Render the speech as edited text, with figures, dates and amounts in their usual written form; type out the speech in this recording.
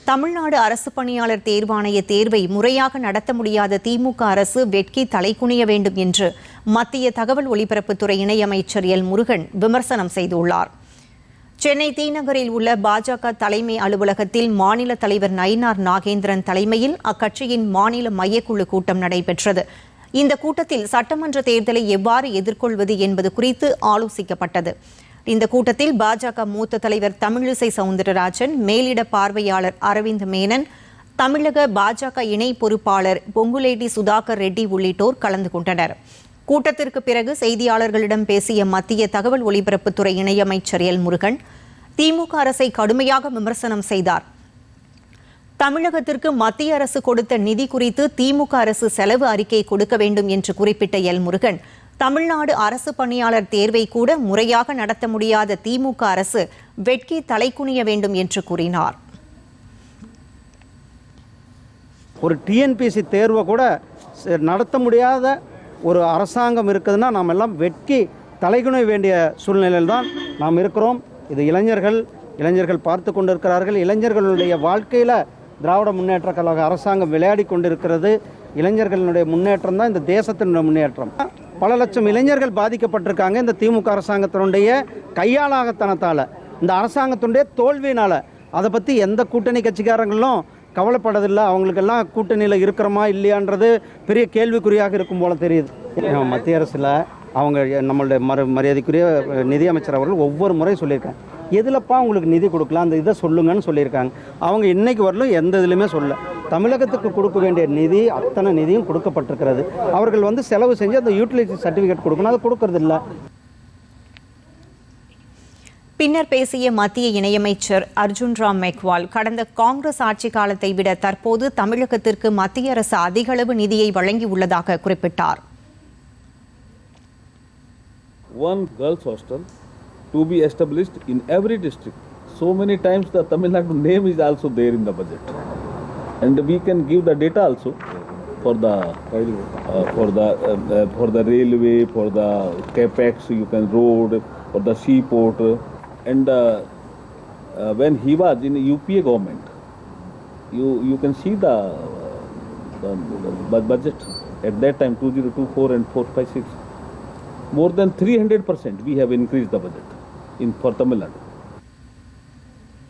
தமிழ்நாடு அரசு பணியாளர் தேர்வாணைய தேர்வை முறையாக நடத்த முடியாத திமுக அரசு வெட்கி தலைகுனிய வேண்டும் என்று மத்திய தகவல் ஒலிபரப்புத்துறை இணையமைச்சர் எல் முருகன் விமர்சனம் செய்துள்ளார். சென்னை தீநகரில் உள்ள பாஜக தலைமை அலுவலகத்தில் மாநில தலைவர் நயினார் நாகேந்திரன் தலைமையில் அக்கட்சியின் மாநில மையக்குழு கூட்டம் நடைபெற்றது. இந்த கூட்டத்தில் சட்டமன்ற தேர்தலை எவ்வாறு எதிர்கொள்வது என்பது குறித்து ஆலோசிக்கப்பட்டது. இந்த கூட்டத்தில் பாஜக மூத்த தலைவர் தமிழிசை சவுந்தரராஜன், மேலிட பார்வையாளர் அரவிந்த் மேனன், தமிழக பாஜக இணை பொறுப்பாளர் பொங்குலேட்டி சுதாகர் ரெட்டி உள்ளிட்டோர் கலந்து கொண்டனர். கூட்டத்திற்கு பிறகு செய்தியாளர்களிடம் பேசிய மத்திய தகவல் ஒலிபரப்புத்துறை இணையமைச்சர் எல் முருகன் திமுக அரசை கடுமையாக விமர்சனம் செய்தார். தமிழகத்திற்கு மத்திய அரசு கொடுத்த நிதி குறித்து திமுக அரசு செலவு அறிக்கை கொடுக்க வேண்டும் என்று குறிப்பிட்ட எல் முருகன், தமிழ்நாடு அரசு பணியாளர் தேர்வை கூட முறையாக நடத்த முடியாத திமுக அரசு வெட்கி தலைகுனிய வேண்டும் என்று கூறினார். ஒரு டிஎன்பிஎஸ்சி தேர்வை கூட நடத்த முடியாத ஒரு அரசாங்கம் இருக்குதுன்னா நாம் எல்லாம் வெட்கி தலைகுனிய வேண்டிய சூழ்நிலையில் தான் நாம் இருக்கிறோம். இது இளைஞர்கள் பார்த்து கொண்டிருக்கிறார்கள். இளைஞர்களுடைய வாழ்க்கையில் திராவிட முன்னேற்ற கழக அரசாங்கம் விளையாடி கொண்டிருக்கிறது. இளைஞர்களுடைய முன்னேற்றம் தான் இந்த தேசத்தினுடைய முன்னேற்றம். பல லட்சம் இளைஞர்கள் பாதிக்கப்பட்டிருக்காங்க இந்த திமுக அரசாங்கத்தினுடைய கையாளாகத்தனத்தால், இந்த அரசாங்கத்தினுடைய தோல்வியினால். அதை பற்றி எந்த கூட்டணி கட்சிக்காரங்களும் கவலைப்படதில்லை. அவங்களுக்கெல்லாம் கூட்டணியில் இருக்கிறோமா இல்லையான்றது பெரிய கேள்விக்குறியாக இருக்கும் போல தெரியுது. மத்திய அரசில் அவங்க நம்மளுடைய மரியாதைக்குரிய நிதியமைச்சர் அவர்கள் ஒவ்வொரு முறையும் சொல்லியிருக்காங்க, எதுலப்பா உங்களுக்கு நிதி கொடுக்கலாம் அந்த இதை சொல்லுங்கன்னு சொல்லியிருக்காங்க. அவங்க இன்னைக்கு வரலும் எந்த இதுலையுமே சொல்ல. தமிழகத்துக்கு கொடுக்க வேண்டிய நிதி அத்தனை நிதியும் கொடுக்கப்பட்டிருக்கிறது. அவர்கள் செலவு செஞ்சு அந்த யூட்டிலிட்டி சர்டிஃபிகேட் கொடுக்கணும், அது கொடுக்கறது இல்லை. பின்னர் பேசிய மத்திய இணையமைச்சர் அர்ஜுன் ராம் மெக்வால், கடந்த காங்கிரஸ் ஆட்சி காலத்தை விட தற்போது தமிழகத்திற்கு மத்திய அரசு அதிக அளவு நிதியை வழங்கியுள்ளதாக குறிப்பிட்டார். One girls hostel to be established in every district. So many times the Tamil Nadu name is also there in the budget, and we can give the data also for the railway, for the capex, you can road, for the seaport, and when he was in UPA government, you can see the budget at that time 2024 and 456. More than 300% we have increased the budget for Tamil Nadu.